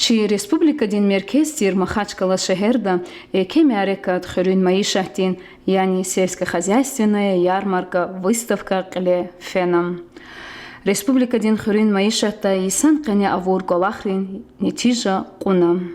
Чи республика дин меркез тир Махачкала шехерда кеми арекат хөрүн маишахтин, яни сельскохозяйственная ярмарка, выставка кле фенам. Республика дин хөрүн маишахта исан кене авур голахрин нетижа кунам.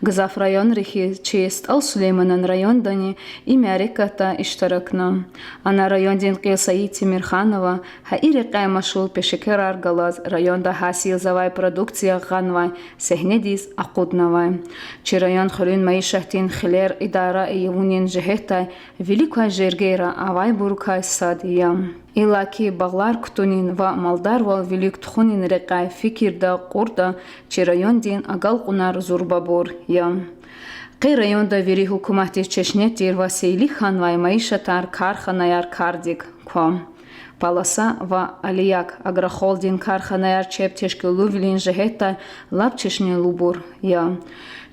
Гзаф район рихи чест ал Сулейманан район дани имя ареката иштаракна. Ана район дин Килсаи Тимирханова хаири каймашул пешекерар галаз районда хасил завай продукция ганвай сехнедис акуднавай. Чи район хөрүн маишахтин хилер идара июнин жехетай великая жергейра авай буркай садиям. Илаки баглар кутунин ва малдар вал велик тхунин рекай фикирда курда чи район дин агал кунар зурбабур ям. Кей районда вери хукумати Чечне тир ва Сейли ханвай маишатар карханаяр кардик квам. Паласа ва алияк агрохолдин карханаяр чеп тешкилу вилин жехета лап Чечне лубур ям.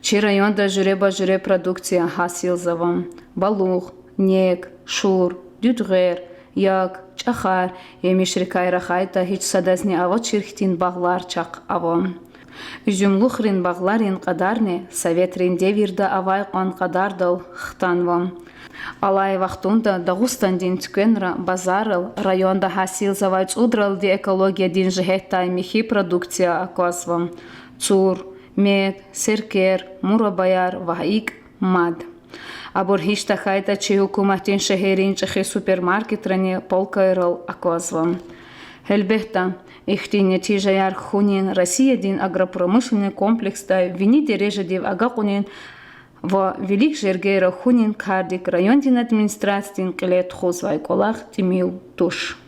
Чи районда журеба журе продукция хасил завам. Балух, нек, шур, дюдгер, як, чахар, емишрикай рахайта хич садазни ава чирхтин баглар чак авам. Üzümlухрин багларин qadarne советрин девирда авай qan qadardal xtanvam. Алай вахтунда Дагустан дин тюкенра базарыл районда хасил завайц удрал ди экология дин жехеттай михи продукция аквасвам. Цур, мед, серкер, мурабаяр, ваик, мад. Абор хишта хайта чи хукуматин шехерин чехи супермаркетрани полкайрал аквазвам. Элбехта, ихти нетижаяр хунин Россия дин агропромышленный комплекс да вини дереже див агакунин во велик жергейра хунин кардик район дин администрациин килет хузвай колах тимил туш.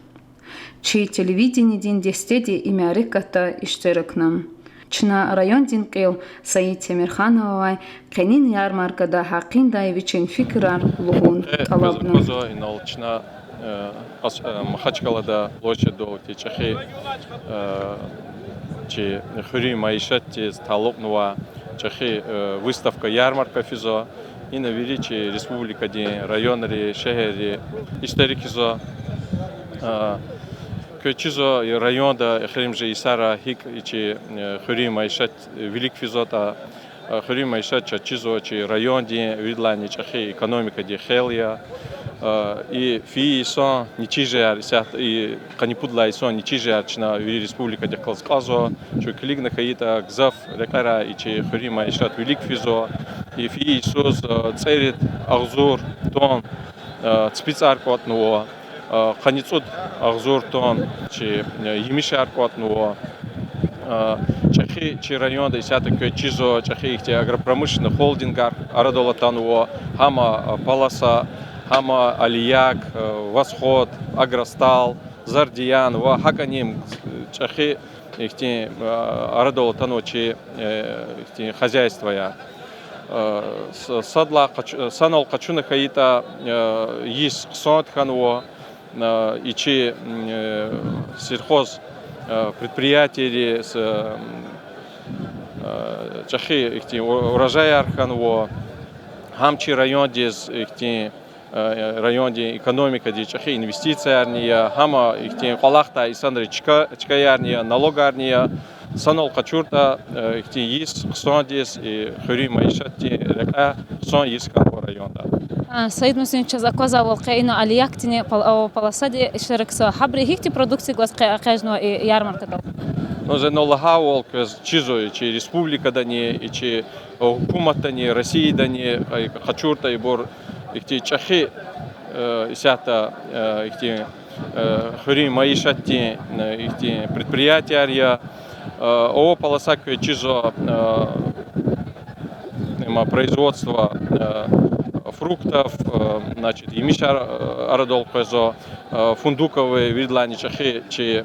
Чи телевидение дин дестеди имя реката иштиракнам. Чна район дин кил Саид Тимирхановай кенин ярмаркада хақин дайвичин фикрар лугун талабнам. Махачкалада площадь чехи чи хөрүн маишатти талопнова чехи выставка ярмарка физо и на величие республика дин районри шехери историкизо Кечизо районда хримже исара хик чи хөрүн маишат велик физота хөрүн маишат чизо чи район дин видлани чехи экономика ди хелия и фиисон ничижер и канипудла исон ничижер чна республика де Калсказо чу клигна хаита гзаф рекара и чи хрима ишат велик физо и фиисос церит агзур тон спецаркот но каницуд агзур тон чи емишаркот но чехи чи районда исята кечизо чехи ихте агропромышленный холдингар арадолатануо хама паласа Хама Алияк, Восход, Агростал, Зардиян, Хаканим, Чахи, ихти Арадол Таночи, ихти хозяйство я. Садла, Санал Качуна Хаита, Есть Сон Ханво, Ичи сельхоз предприятия с Чахи, ихти урожай Арханво, Хамчи район дез, ихти район ди экономика ди чехи инвестиция арния хама ихти қалахта исандри чка арния налог арния санал качурта ихти есть сон дес и хөрүн маишатти река сон есть ко районда. Саид Мусин чазаказа волкаина алияктини паласади иштерекса хабри хихти продукции глас кажно ярмаркада. Но за налага волк чизо чи республика дани и чи хукумат дани России дани качурта и бор ихти чахи исята ихти хөрүн маишатти ихти предприятия о полоса чизо производство фруктов, значит, емишар арадол козо фундуковые видлани чахи чи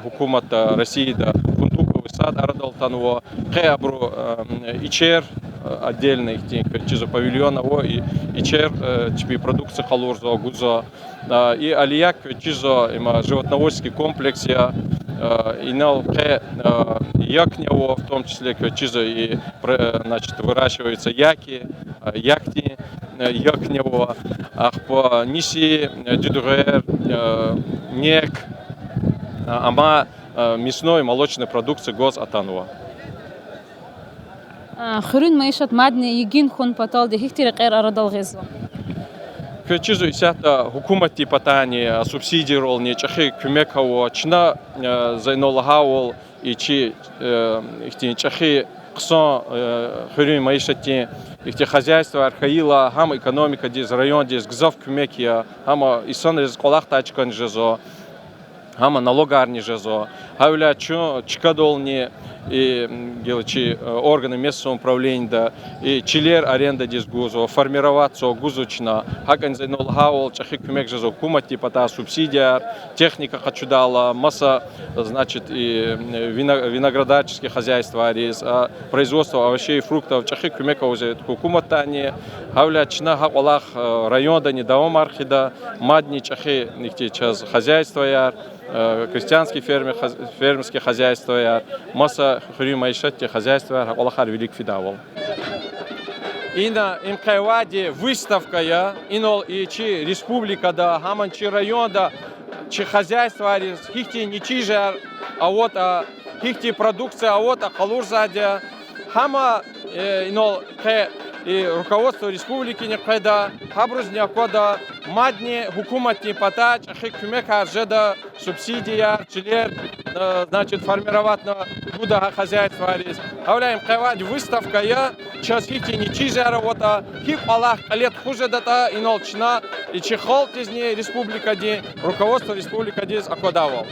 хукумата России да фундуковый сад арадол танво хеабру ичер отдельно их чизо павильона и ичер чпи продукция халурзо гузо и алияк чизо има животноводческий комплекс я инал якнево в том числе чизо и значит выращиваются яки якти якнево по ниси дюдугер нек ама мясной молочной продукции гоз атанова. خورين معيشة مادني يجين خون بطال دي هيكتير غير أرض الغزو. Чизу исята хукумати патани субсидии ролни чахи кумекаво чна зайнолагавол и чи ихти чахи ксон хурим маишати ихти хозяйство архаила хам экономика диз район диз гзов кумекия хама исон из колахтачкан жезо хама налогарни жезо хавля чикадолни и гелчи органы местного управления да и чилер аренда диз гузо формироваться гузучна хаканзайнол хаул чахик кумек жезо кумати пата субсидия техника хачудала масса значит и виноградарческие хозяйства арис производство овощей и фруктов чахик кумека уже куматани хавля чна хакалах района не даом архида мадни чахи нихти час хозяйства яр крестьянские фермерские хозяйства яр масса хурим маишатти хозяйства Аллахар велик фидавол. Ина имкайвади выставка я инол и чи республика да хаман чи район да чи хозяйство арис хихти не чижар а вот хихти продукция а вот халурзадя хама инол и руководство республики не кайда хабрузня кода мадни хукуматни патач хикмека жеда субсидия чилер значит формировать на буда хозяйство арис авляем кайвади выставка я час хити не чижа работа хип аллах лет хуже дата инолчна и чехол тизни республика ди руководство республика диз акодавол.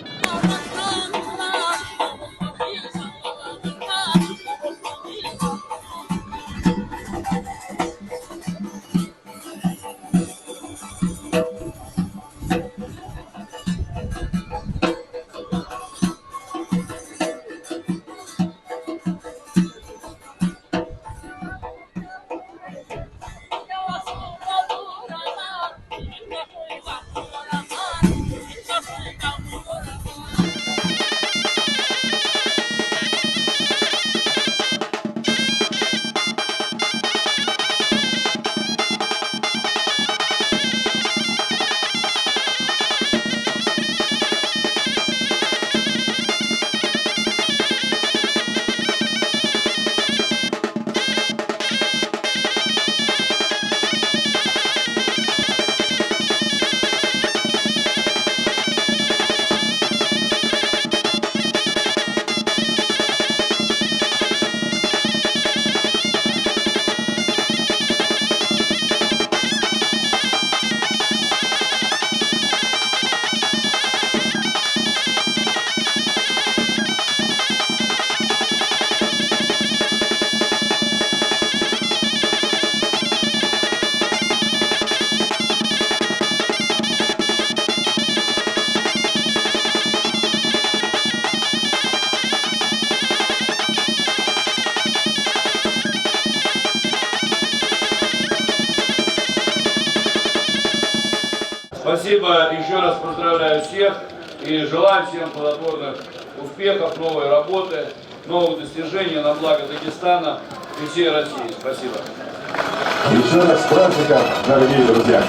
Спасибо, еще раз поздравляю всех и желаю всем плодотворных успехов, новой работы, новых достижений на благо Дагестана и всей России. Спасибо. Еще раз с праздником, дорогие друзья!